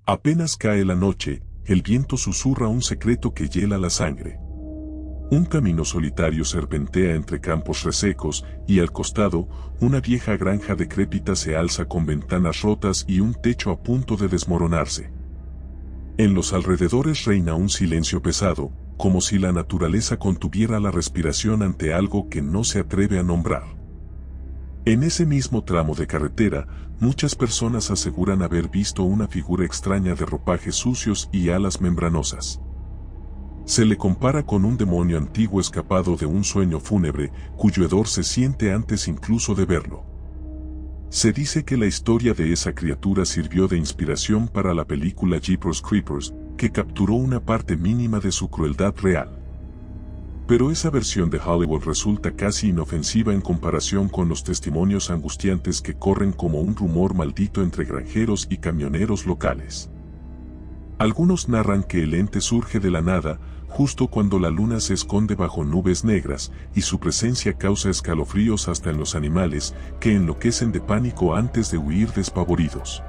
Apenas cae la noche, el viento susurra un secreto que hiela la sangre. Un camino solitario serpentea entre campos resecos, y al costado, una vieja granja decrépita se alza con ventanas rotas y un techo a punto de desmoronarse. En los alrededores reina un silencio pesado, como si la naturaleza contuviera la respiración ante algo que no se atreve a nombrar. En ese mismo tramo de carretera, muchas personas aseguran haber visto una figura extraña de ropajes sucios y alas membranosas. Se le compara con un demonio antiguo escapado de un sueño fúnebre, cuyo hedor se siente antes incluso de verlo. Se dice que la historia de esa criatura sirvió de inspiración para la película Jeepers Creepers, que capturó una parte mínima de su crueldad real. Pero esa versión de Hollywood resulta casi inofensiva en comparación con los testimonios angustiantes que corren como un rumor maldito entre granjeros y camioneros locales. Algunos narran que el ente surge de la nada, justo cuando la luna se esconde bajo nubes negras, y su presencia causa escalofríos hasta en los animales, que enloquecen de pánico antes de huir despavoridos.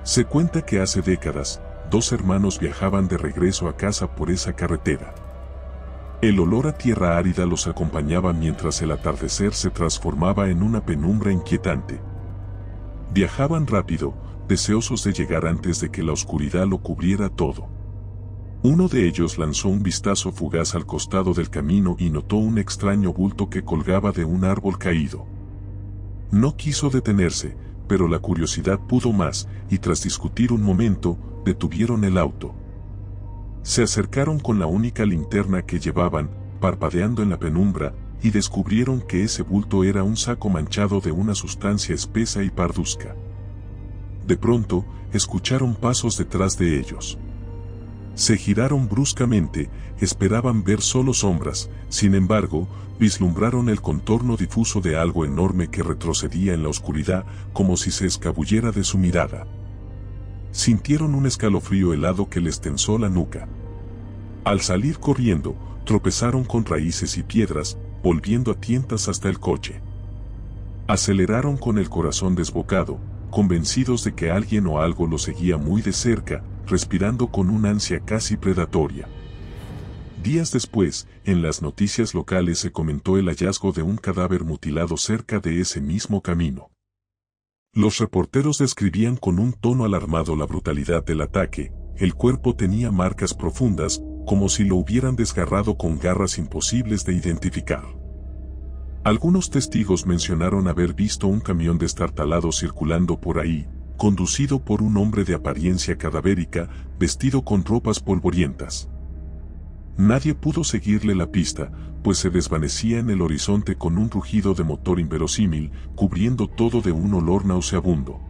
Se cuenta que hace décadas, dos hermanos viajaban de regreso a casa por esa carretera. El olor a tierra árida los acompañaba mientras el atardecer se transformaba en una penumbra inquietante. Viajaban rápido, deseosos de llegar antes de que la oscuridad lo cubriera todo. Uno de ellos lanzó un vistazo fugaz al costado del camino y notó un extraño bulto que colgaba de un árbol caído. No quiso detenerse, pero la curiosidad pudo más, y tras discutir un momento, detuvieron el auto. Se acercaron con la única linterna que llevaban, parpadeando en la penumbra, y descubrieron que ese bulto era un saco manchado de una sustancia espesa y parduzca. De pronto, escucharon pasos detrás de ellos. Se giraron bruscamente, esperaban ver solo sombras, sin embargo, vislumbraron el contorno difuso de algo enorme que retrocedía en la oscuridad, como si se escabullera de su mirada. Sintieron un escalofrío helado que les tensó la nuca. Al salir corriendo, tropezaron con raíces y piedras, volviendo a tientas hasta el coche. Aceleraron con el corazón desbocado, convencidos de que alguien o algo los seguía muy de cerca, respirando con una ansia casi predatoria. Días después, en las noticias locales se comentó el hallazgo de un cadáver mutilado cerca de ese mismo camino. Los reporteros describían con un tono alarmado la brutalidad del ataque. El cuerpo tenía marcas profundas, como si lo hubieran desgarrado con garras imposibles de identificar. Algunos testigos mencionaron haber visto un camión destartalado circulando por ahí, conducido por un hombre de apariencia cadavérica, vestido con ropas polvorientas. Nadie pudo seguirle la pista, pues se desvanecía en el horizonte con un rugido de motor inverosímil, cubriendo todo de un olor nauseabundo.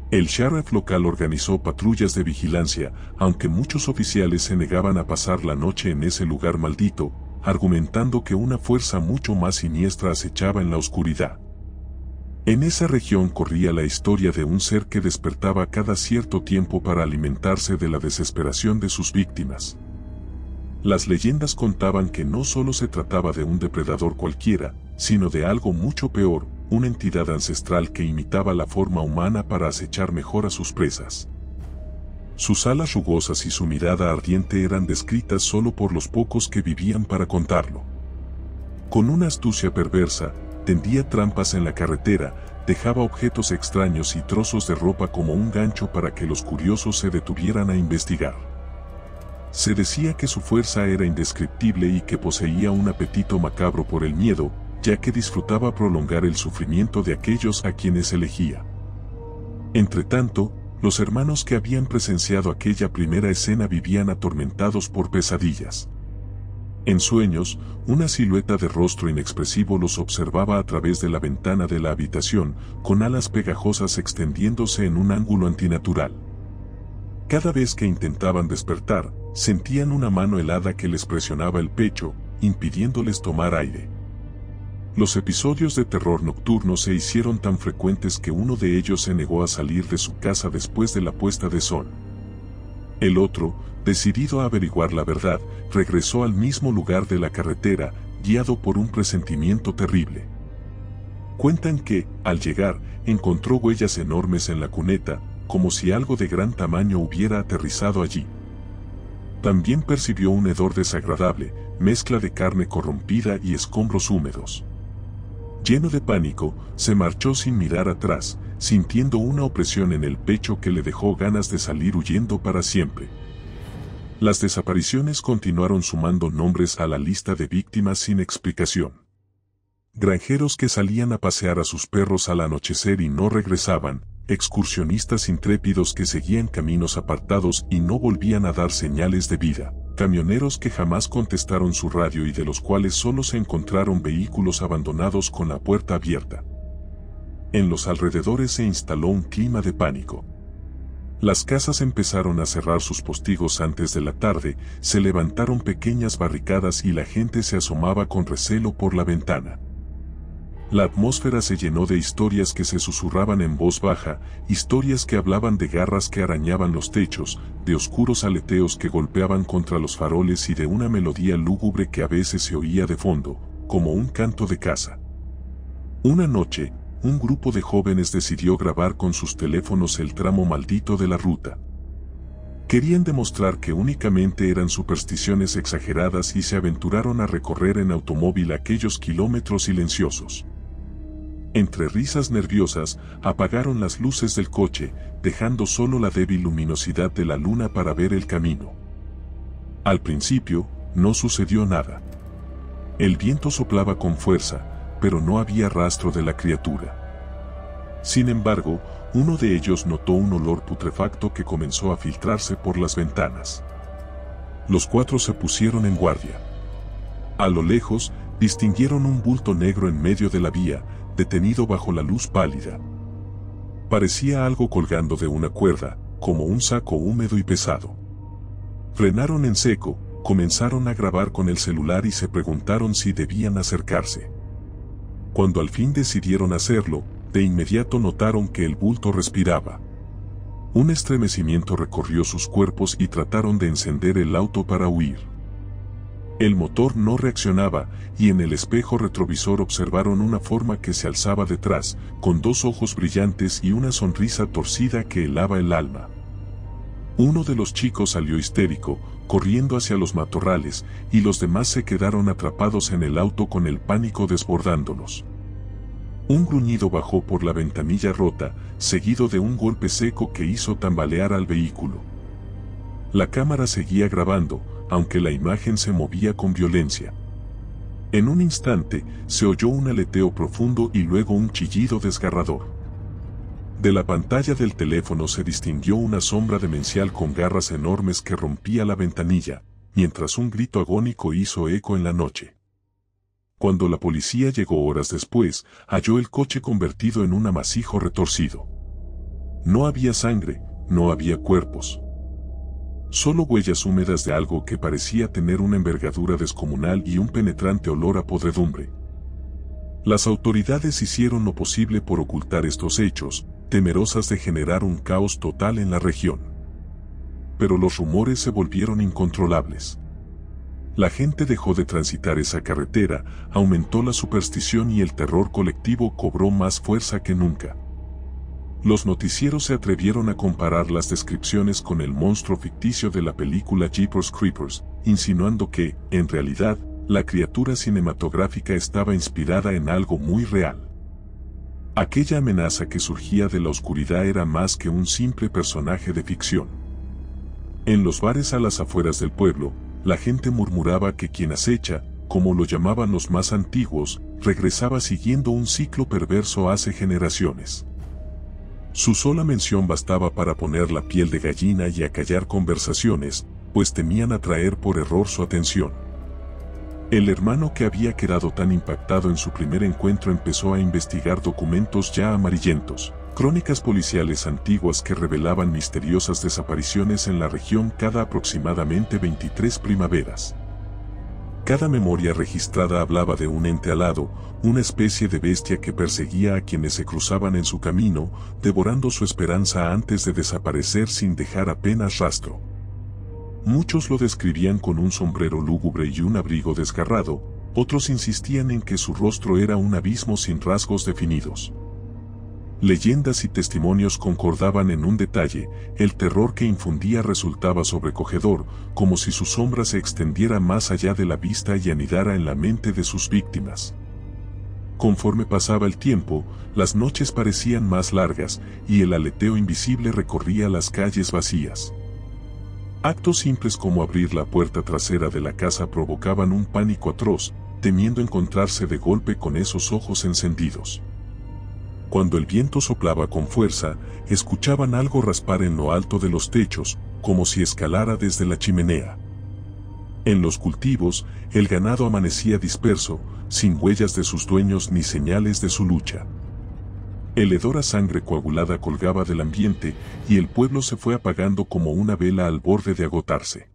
El sheriff local organizó patrullas de vigilancia, aunque muchos oficiales se negaban a pasar la noche en ese lugar maldito, argumentando que una fuerza mucho más siniestra acechaba en la oscuridad. En esa región corría la historia de un ser que despertaba cada cierto tiempo para alimentarse de la desesperación de sus víctimas. Las leyendas contaban que no solo se trataba de un depredador cualquiera, sino de algo mucho peor, una entidad ancestral que imitaba la forma humana para acechar mejor a sus presas. Sus alas rugosas y su mirada ardiente eran descritas solo por los pocos que vivían para contarlo. Con una astucia perversa, tendía trampas en la carretera, dejaba objetos extraños y trozos de ropa como un gancho para que los curiosos se detuvieran a investigar. Se decía que su fuerza era indescriptible y que poseía un apetito macabro por el miedo, ya que disfrutaba prolongar el sufrimiento de aquellos a quienes elegía. Entretanto, los hermanos que habían presenciado aquella primera escena vivían atormentados por pesadillas. En sueños, una silueta de rostro inexpresivo los observaba a través de la ventana de la habitación, con alas pegajosas extendiéndose en un ángulo antinatural. Cada vez que intentaban despertar, sentían una mano helada que les presionaba el pecho, impidiéndoles tomar aire. Los episodios de terror nocturno se hicieron tan frecuentes que uno de ellos se negó a salir de su casa después de la puesta de sol. El otro, decidido a averiguar la verdad, regresó al mismo lugar de la carretera, guiado por un presentimiento terrible. Cuentan que, al llegar, encontró huellas enormes en la cuneta, como si algo de gran tamaño hubiera aterrizado allí. También percibió un hedor desagradable, mezcla de carne corrompida y escombros húmedos. Lleno de pánico, se marchó sin mirar atrás, sintiendo una opresión en el pecho que le dejó ganas de salir huyendo para siempre. Las desapariciones continuaron sumando nombres a la lista de víctimas sin explicación. Granjeros que salían a pasear a sus perros al anochecer y no regresaban, excursionistas intrépidos que seguían caminos apartados y no volvían a dar señales de vida, camioneros que jamás contestaron su radio y de los cuales solo se encontraron vehículos abandonados con la puerta abierta. En los alrededores se instaló un clima de pánico. Las casas empezaron a cerrar sus postigos antes de la tarde, se levantaron pequeñas barricadas y la gente se asomaba con recelo por la ventana. La atmósfera se llenó de historias que se susurraban en voz baja, historias que hablaban de garras que arañaban los techos, de oscuros aleteos que golpeaban contra los faroles y de una melodía lúgubre que a veces se oía de fondo, como un canto de caza. Una noche, un grupo de jóvenes decidió grabar con sus teléfonos el tramo maldito de la ruta. Querían demostrar que únicamente eran supersticiones exageradas y se aventuraron a recorrer en automóvil aquellos kilómetros silenciosos. Entre risas nerviosas, apagaron las luces del coche, dejando solo la débil luminosidad de la luna para ver el camino. Al principio, no sucedió nada. El viento soplaba con fuerza, pero no había rastro de la criatura. Sin embargo, uno de ellos notó un olor putrefacto que comenzó a filtrarse por las ventanas. Los cuatro se pusieron en guardia. A lo lejos, distinguieron un bulto negro en medio de la vía, detenido bajo la luz pálida. Parecía algo colgando de una cuerda, como un saco húmedo y pesado. Frenaron en seco, comenzaron a grabar con el celular y se preguntaron si debían acercarse. Cuando al fin decidieron hacerlo, de inmediato notaron que el bulto respiraba. Un estremecimiento recorrió sus cuerpos y trataron de encender el auto para huir. El motor no reaccionaba, y en el espejo retrovisor observaron una forma que se alzaba detrás, con dos ojos brillantes y una sonrisa torcida que helaba el alma. Uno de los chicos salió histérico, corriendo hacia los matorrales, y los demás se quedaron atrapados en el auto con el pánico desbordándolos. Un gruñido bajó por la ventanilla rota, seguido de un golpe seco que hizo tambalear al vehículo. La cámara seguía grabando, aunque la imagen se movía con violencia. En un instante, se oyó un aleteo profundo y luego un chillido desgarrador. De la pantalla del teléfono se distinguió una sombra demencial con garras enormes que rompía la ventanilla, mientras un grito agónico hizo eco en la noche. Cuando la policía llegó horas después, halló el coche convertido en un amasijo retorcido. No había sangre, no había cuerpos. Solo huellas húmedas de algo que parecía tener una envergadura descomunal y un penetrante olor a podredumbre. Las autoridades hicieron lo posible por ocultar estos hechos, temerosas de generar un caos total en la región. Pero los rumores se volvieron incontrolables. La gente dejó de transitar esa carretera, aumentó la superstición y el terror colectivo cobró más fuerza que nunca. Los noticieros se atrevieron a comparar las descripciones con el monstruo ficticio de la película Jeepers Creepers, insinuando que, en realidad, la criatura cinematográfica estaba inspirada en algo muy real. Aquella amenaza que surgía de la oscuridad era más que un simple personaje de ficción. En los bares a las afueras del pueblo, la gente murmuraba que quien acecha, como lo llamaban los más antiguos, regresaba siguiendo un ciclo perverso hace generaciones. Su sola mención bastaba para poner la piel de gallina y acallar conversaciones, pues temían atraer por error su atención. El hermano que había quedado tan impactado en su primer encuentro empezó a investigar documentos ya amarillentos, crónicas policiales antiguas que revelaban misteriosas desapariciones en la región cada aproximadamente 23 primaveras. Cada memoria registrada hablaba de un ente alado, una especie de bestia que perseguía a quienes se cruzaban en su camino, devorando su esperanza antes de desaparecer sin dejar apenas rastro. Muchos lo describían con un sombrero lúgubre y un abrigo desgarrado, otros insistían en que su rostro era un abismo sin rasgos definidos. Leyendas y testimonios concordaban en un detalle: el terror que infundía resultaba sobrecogedor, como si su sombra se extendiera más allá de la vista y anidara en la mente de sus víctimas. Conforme pasaba el tiempo, las noches parecían más largas, y el aleteo invisible recorría las calles vacías. Actos simples como abrir la puerta trasera de la casa provocaban un pánico atroz, temiendo encontrarse de golpe con esos ojos encendidos. Cuando el viento soplaba con fuerza, escuchaban algo raspar en lo alto de los techos, como si escalara desde la chimenea. En los cultivos, el ganado amanecía disperso, sin huellas de sus dueños ni señales de su lucha. El hedor a sangre coagulada colgaba del ambiente, y el pueblo se fue apagando como una vela al borde de agotarse.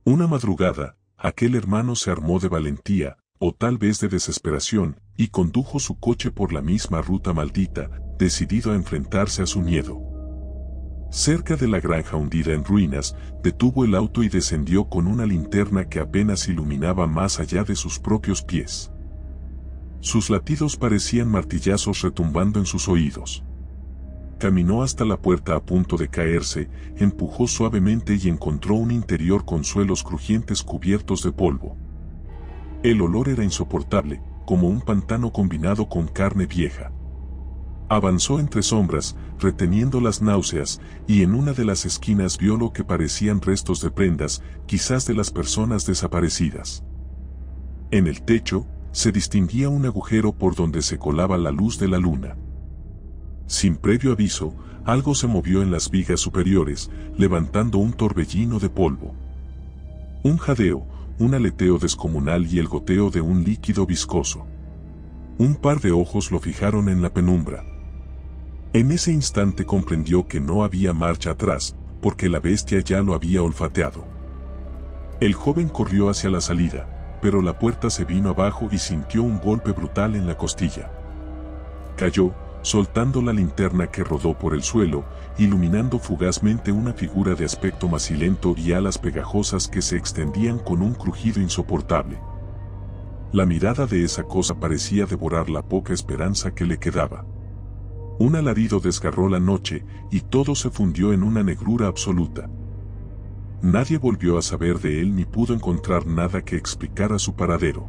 Una madrugada, aquel hermano se armó de valentía, o tal vez de desesperación, y condujo su coche por la misma ruta maldita, decidido a enfrentarse a su miedo. Cerca de la granja hundida en ruinas, detuvo el auto y descendió con una linterna que apenas iluminaba más allá de sus propios pies. Sus latidos parecían martillazos retumbando en sus oídos. Caminó hasta la puerta a punto de caerse, empujó suavemente y encontró un interior con suelos crujientes cubiertos de polvo. El olor era insoportable, como un pantano combinado con carne vieja. Avanzó entre sombras, reteniendo las náuseas, y en una de las esquinas vio lo que parecían restos de prendas, quizás de las personas desaparecidas. En el techo, se distinguía un agujero por donde se colaba la luz de la luna. Sin previo aviso, algo se movió en las vigas superiores, levantando un torbellino de polvo. Un jadeo, un aleteo descomunal y el goteo de un líquido viscoso. Un par de ojos lo fijaron en la penumbra. En ese instante comprendió que no había marcha atrás, porque la bestia ya lo había olfateado. El joven corrió hacia la salida, pero la puerta se vino abajo y sintió un golpe brutal en la costilla. Cayó, soltando la linterna que rodó por el suelo, iluminando fugazmente una figura de aspecto macilento y alas pegajosas que se extendían con un crujido insoportable. La mirada de esa cosa parecía devorar la poca esperanza que le quedaba. Un alarido desgarró la noche, y todo se fundió en una negrura absoluta. Nadie volvió a saber de él ni pudo encontrar nada que explicara su paradero.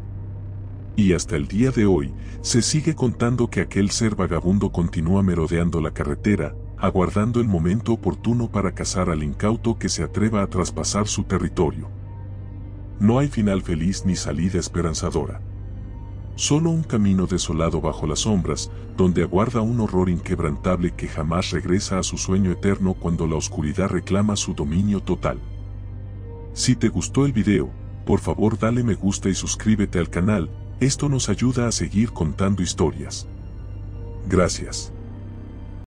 Y hasta el día de hoy, se sigue contando que aquel ser vagabundo continúa merodeando la carretera, aguardando el momento oportuno para cazar al incauto que se atreva a traspasar su territorio. No hay final feliz ni salida esperanzadora. Solo un camino desolado bajo las sombras, donde aguarda un horror inquebrantable que jamás regresa a su sueño eterno cuando la oscuridad reclama su dominio total. Si te gustó el video, por favor dale me gusta y suscríbete al canal, esto nos ayuda a seguir contando historias. Gracias.